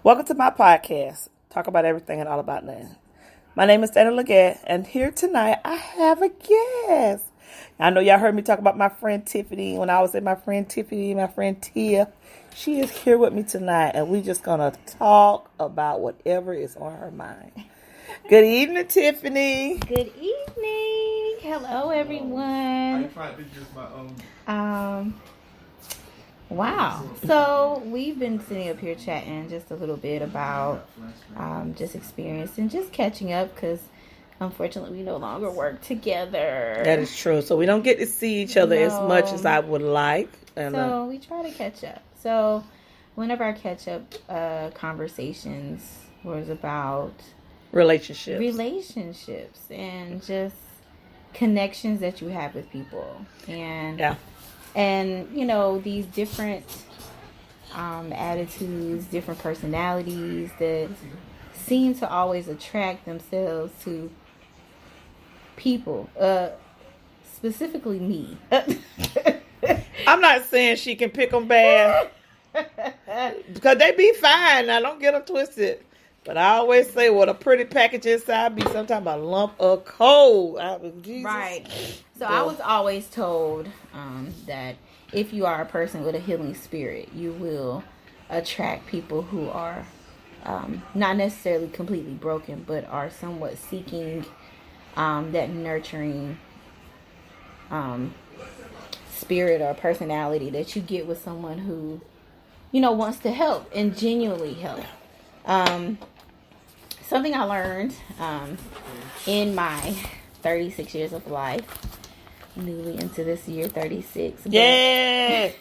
Welcome to my podcast. Talk about everything and all about nothing. My name is Dana Leggett, and here tonight I have a guest. I know y'all heard me talk about my friend Tiffany when I was at my friend Tiffany, my friend Tiff. She is here with me tonight, and we just gonna talk about whatever is on her mind. Good evening, Tiffany. Good evening. Hello, everyone. Wow. So we've been sitting up here chatting just a little bit about just experience and just catching up because unfortunately we no longer work together. That is true. So we don't get to see each other as much as I would like. And, so we try to catch up. So one of our catch up conversations was about relationships and just connections that you have with people. And, you know, these different attitudes, different personalities that seem to always attract themselves to people, specifically me. I'm not saying she can pick them bad, because they be fine. Now, don't get them twisted. But I always say, what a pretty package inside be sometimes a lump of coal. Right. So I was always told that if you are a person with a healing spirit, you will attract people who are not necessarily completely broken, but are somewhat seeking that nurturing spirit or personality that you get with someone who, you know, wants to help and genuinely help. Something I learned in my 36 years of life, newly into this year 36. Yes.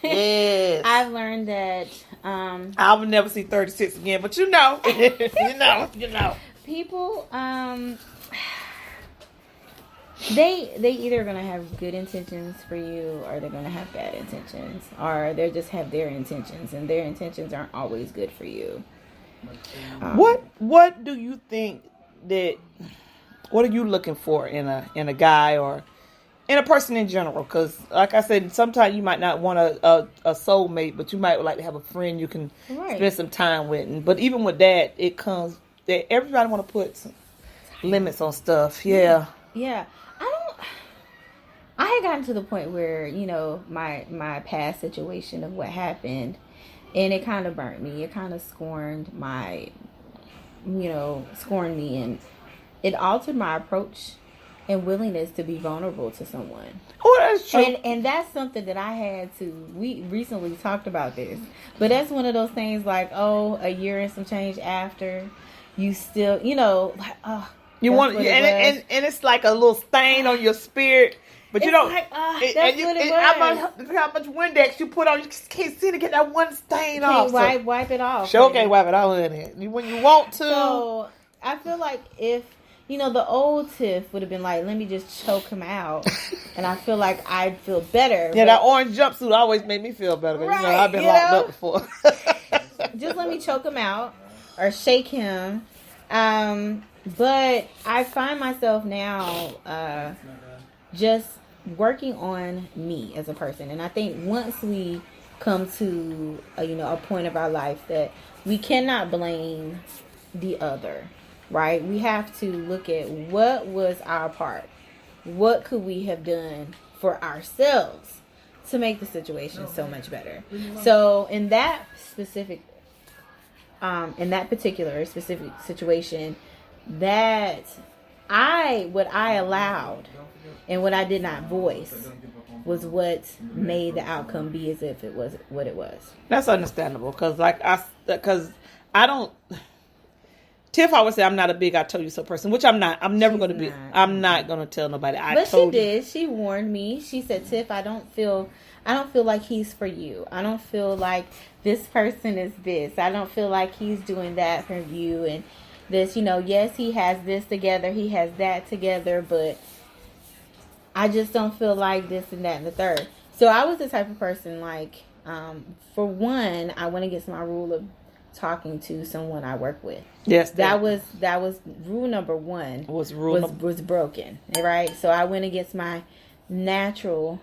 I've learned that I will never see 36 again, but you know, you know. People, they either gonna have good intentions for you, or they're gonna have bad intentions, or they just have their intentions, and their intentions aren't always good for you. What do you think what are you looking for in a guy or in a person in general? Because like I said, sometimes you might not want a soulmate, but you might like to have a friend you can spend some time with. But even with that, it comes that everybody want to put some limits on stuff. Yeah. I had gotten to the point where, you know, my past situation of what happened, and it kind of burnt me. It kind of scorned me, and it altered my approach and willingness to be vulnerable to someone. Oh, that's true. And that's something that I had to. We recently talked about this, but that's one of those things like, a year and some change after, you still, you know, like, you want, and it's like a little stain on your spirit. But you don't. Like, that's what it was. How much Windex you put on? You just can't seem to get that one stain off. Wipe it off. Sure, can't wipe it off in it. When you want to. So I feel like if the old Tiff would have been like, let me just choke him out, and I feel like I'd feel better. Yeah, that orange jumpsuit always made me feel better. Right, I've been locked up before. Just let me choke him out or shake him. But I find myself now just working on me as a person, and I think once we come to a point of our life that we cannot blame the other, right? We have to look at what was our part, what could we have done for ourselves to make the situation so much better. So in that particular specific situation, that what I allowed and what I did not voice was what made the outcome be as if it was what it was. That's understandable, because I don't. Tiff always say I'm not a big "I told you so" person, which I'm not. I'm never going to be. I'm not going to tell nobody. But she did. She warned me. She said, "Tiff, I don't feel like he's for you. I don't feel like this person is this. I don't feel like he's doing that for you." And this, yes, he has this together, he has that together, but I just don't feel like this and that and the third. So I was the type of person, like, for one, I went against my rule of talking to someone I work with. Yes, that was rule number one. Was broken, right? So I went against my natural,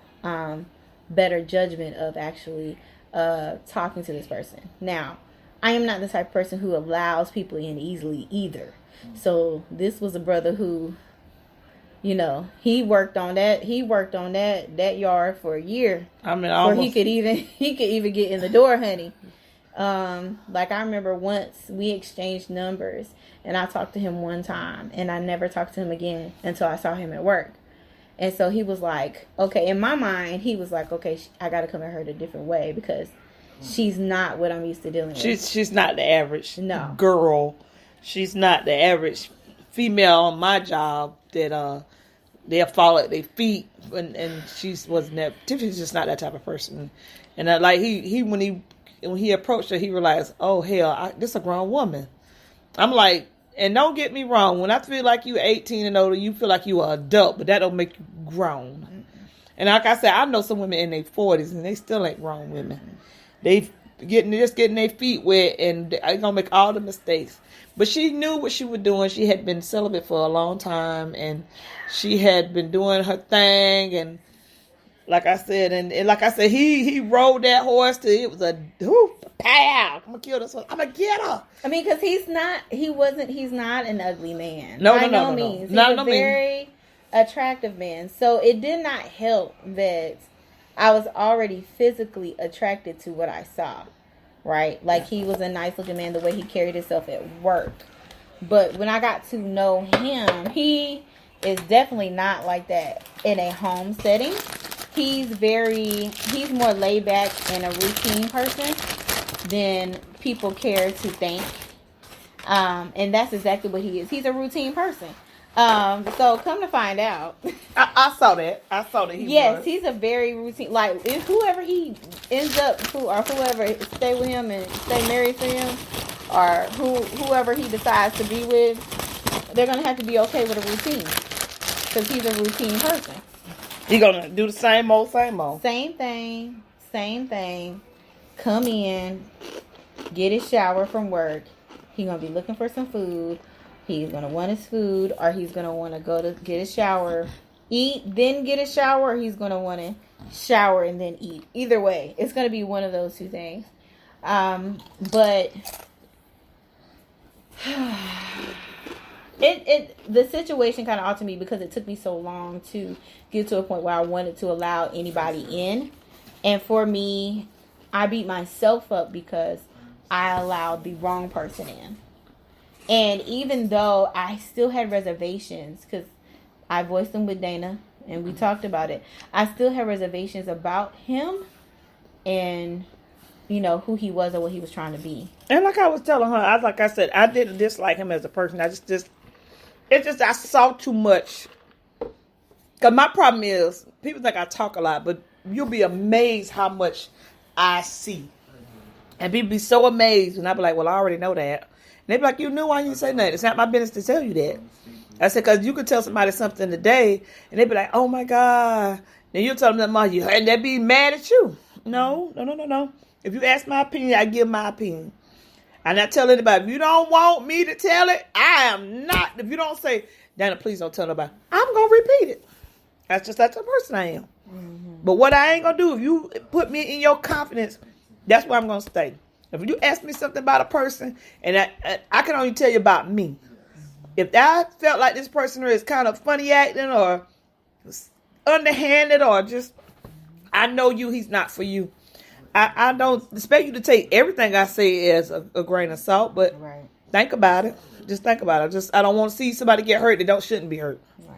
better judgment of actually talking to this person. Now, I am not the type of person who allows people in easily either. So this was a brother who, you know, he worked on that yard for a year. I mean, before he could even get in the door, honey. Like I remember once we exchanged numbers, and I talked to him one time, and I never talked to him again until I saw him at work. And so he was like, okay, in my mind, he was like, okay, I got to come at her a different way because she's not what I'm used to dealing with. She's not the average girl. She's not the average female on my job that they'll fall at their feet, and she wasn't that. Tiffany's just not that type of person. And like he when he approached her, he realized, oh hell, this is a grown woman. I'm like, and don't get me wrong, when I feel like you 18 and older, you feel like you are an adult, but that don't make you grown. Mm-mm. And like I said, I know some women in their 40s and they still ain't grown women. They getting their feet wet and they're gonna make all the mistakes. But she knew what she was doing. She had been celibate for a long time, and she had been doing her thing. And like I said, and like I said, he rode that horse till it was a pow. I'm gonna kill this one. I'm gonna get her. I mean, because he's not an ugly man. No means. He's a very attractive man. So it did not help that I was already physically attracted to what I saw. Right? Like, he was a nice looking man, the way he carried himself at work. But when I got to know him, he is definitely not like that in a home setting. He's more laid back and a routine person than people care to think. And that's exactly what he is. He's a routine person. So come to find out, I saw that. Yes, he's a very routine. Like, if whoever he ends up or whoever stay with him and stay married to him, or whoever he decides to be with, they're gonna have to be okay with a routine because he's a routine person. He gonna do the same old. Same thing. Come in, get his shower from work. He's gonna be looking for some food. He's going to want his food, or he's going to want to go to get a shower, eat, then get a shower, or he's going to want to shower and then eat. Either way, it's going to be one of those two things. But the situation kind of altered me because it took me so long to get to a point where I wanted to allow anybody in. And for me, I beat myself up because I allowed the wrong person in. And even though I still had reservations, because I voiced them with Dana and we talked about it, I still had reservations about him and, you know, who he was or what he was trying to be. And like I was telling her, like I said, I didn't dislike him as a person. I I saw too much. Because my problem is, people think I talk a lot, but you'll be amazed how much I see. And people be so amazed, and I be like, well, I already know that. And they be like, you knew, why you say nothing? It's not my business to tell you that. I said, because you could tell somebody something today, and they be like, oh my God. Then you'll tell them that, and they be mad at you. No. If you ask my opinion, I give my opinion. I'm not telling anybody. If you don't want me to tell it, I am not. If you don't say, Dana, please don't tell nobody, I'm going to repeat it. That's the person I am. Mm-hmm. But what I ain't going to do, if you put me in your confidence, that's where I'm going to stay. If you ask me something about a person, and I can only tell you about me. If I felt like this person is kind of funny acting or underhanded or just, I know he's not for you. I don't expect you to take everything I say as a grain of salt, but right. Think about it. Just think about it. I don't want to see somebody get hurt that shouldn't be hurt. Right.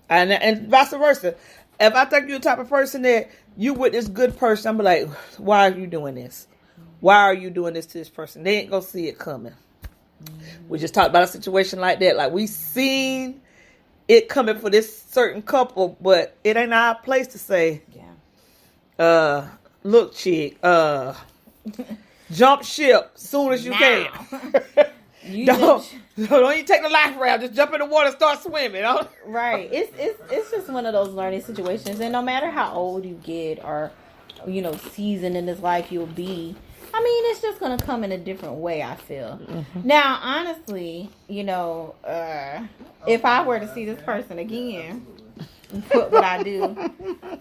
And vice versa. If I think you're the type of person that you with this good person, I'm like, why are you doing this? Why are you doing this to this person? They ain't gonna see it coming. Mm-hmm. We just talked about a situation like that. Like, we seen it coming for this certain couple, but it ain't our place to say, look, chick, jump ship soon as you can. Don't you take the life raft. Just jump in the water and start swimming. Right. It's just one of those learning situations. And no matter how old you get or, seasoned in this life you'll be, I mean, it's just going to come in a different way, I feel. Mm-hmm. Now, honestly, if I were to see this person again, what would I do?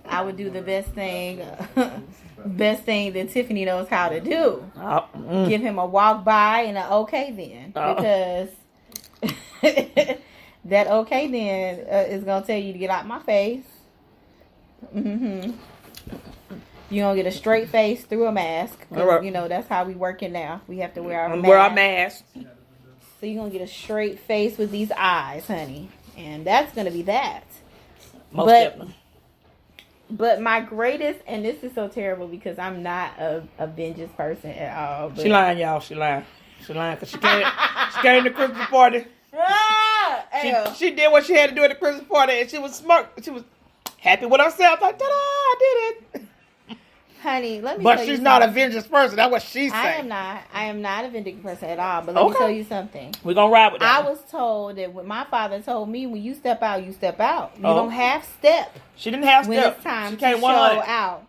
I would do the best thing best thing that Tiffany knows how to do. Oh, Give him a walk by and an okay then. Because that okay then is going to tell you to get out my face. Mm-hmm. You're going to get a straight face through a mask. Right. You know, that's how we working now. We have to wear our mask. Wear our mask. So you're going to get a straight face with these eyes, honey. And that's going to be that. Most definitely. But my greatest, and this is so terrible because I'm not a vengeance person at all. But she lying, y'all. She lying. She lying because she came to the Christmas party. She did what she had to do at the Christmas party, and she was smart. She was happy with herself. Like, ta-da, I did it. Honey, let me but tell you she's not a something. vengeance person. That's what she's saying. I am not a vindictive person at all. But let me tell you something. We're going to ride with that. I was told that when my father told me, when you step out, you step out. You don't have step. She didn't have when step. It's time she to came show 100. out.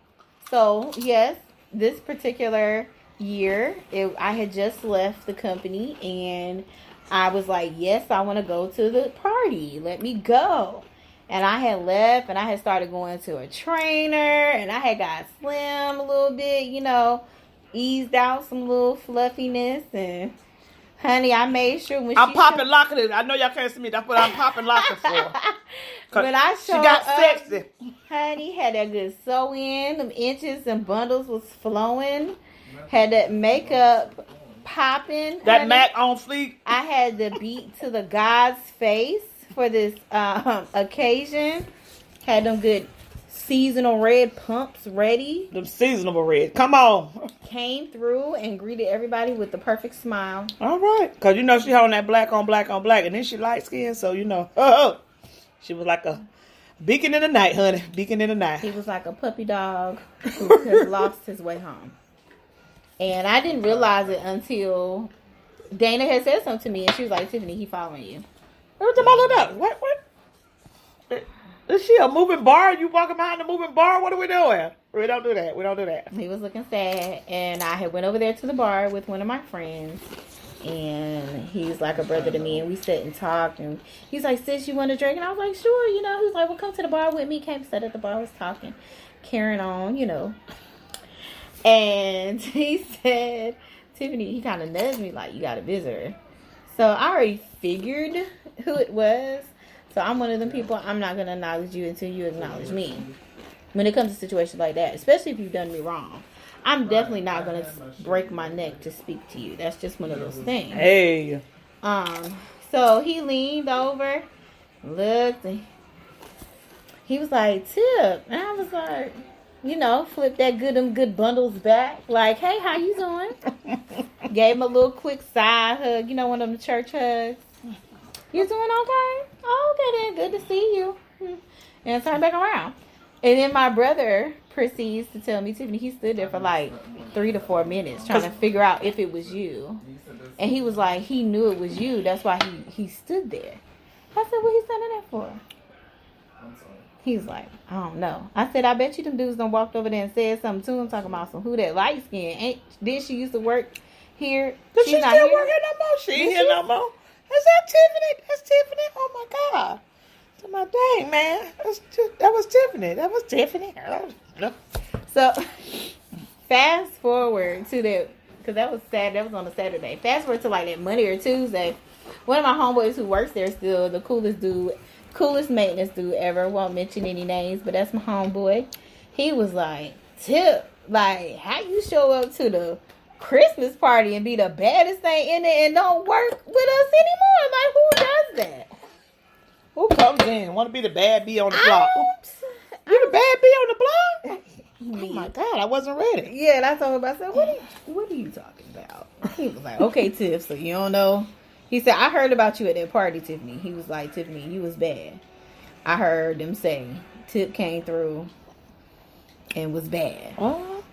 So, yes, this particular year, I had just left the company. And I was like, yes, I want to go to the party. Let me go. And I had left and I had started going to a trainer and I had got slim a little bit, you know, eased out some little fluffiness. And honey, I made sure when I'm popping locking. I know y'all can't see me. That's what I'm popping locking for. When I showed she got up, sexy. Honey, had that good sew in. Them inches and bundles was flowing. Had that makeup popping. That honey. Mac on fleek. I had the beat to the God's face for this occasion. Had them good seasonal red pumps ready. Them seasonable red. Come on. Came through and greeted everybody with the perfect smile. All right. Because you know she holding that black on black on black. And then she light skin. So, you know. She was like a beacon in the night, honey. Beacon in the night. He was like a puppy dog who has lost his way home. And I didn't realize it until Dana had said something to me. And she was like, Tiffany, he following you. What about that? What? Is she a moving bar? You walking behind the moving bar? What are we doing? We don't do that. We don't do that. He was looking sad. And I had went over there to the bar with one of my friends. And he's like a brother to me. And we sat and talked. And he's like, sis, you want a drink? And I was like, sure. You know, he was like, well, come to the bar with me. Came, sat at the bar, was talking, carrying on, you know. And he said, Tiffany, he kind of nudged me like, you got a visitor. So I already figured who it was. So I'm one of them people, I'm not going to acknowledge you until you acknowledge me. When it comes to situations like that, especially if you've done me wrong, I'm definitely not going to break my neck to speak to you. That's just one of those things. Hey. So he leaned over, looked, and he was like, Tip. And I was like, you know, flip that them good bundles back. Like, hey, how you doing? Gave him a little quick side hug. You know, one of them church hugs. You doing okay? Oh, okay then. Good to see you. And turn back around. And then my brother proceeds to tell me, Tiffany, he stood there for like 3 to 4 minutes trying to figure out if it was you. And he was like, he knew it was you. That's why he stood there. I said, what he standing there for? He's like, I don't know. I said, I bet you them dudes done walked over there and said something to him, talking about some who that light skin. Did she used to work here? Does she still work here no more? She ain't here no more. Is that Tiffany? That's Tiffany? Oh my God. So my dang, man. That was Tiffany. That was Tiffany. No. So fast forward to that, because that was Saturday. That was on a Saturday. Fast forward to like that Monday or Tuesday. One of my homeboys who works there still, the coolest maintenance dude ever. Won't mention any names, but that's my homeboy. He was like, Tip, like, how you show up to the Christmas party and be the baddest thing in there and don't work with us anymore? Like, who does that? Who comes in? Want to be the bad bee on the block? You the bad bee on the block? Oh my God, I wasn't ready. Yeah, and I told him, I said, what are you talking about? He was like, okay, Tiff, so you don't know. He said, I heard about you at that party, Tiffany. He was like, Tiffany, you was bad. I heard them say Tip came through and was bad. Oh.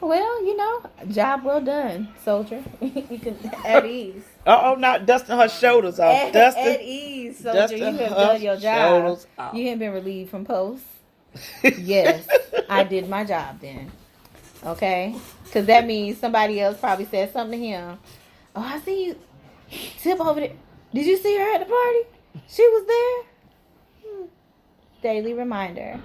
Well, you know, job well done, soldier. You can at ease. Not dusting her shoulders off. At ease, soldier. You have done your job. You haven't been relieved from post. Yes, I did my job then. Okay? Because that means somebody else probably said something to him. Oh, I see you. Tip over there. Did you see her at the party? She was there. Daily reminder.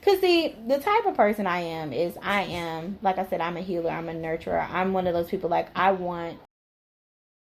Because the type of person I am, like I said, I'm a healer, I'm a nurturer. I'm one of those people, like, I want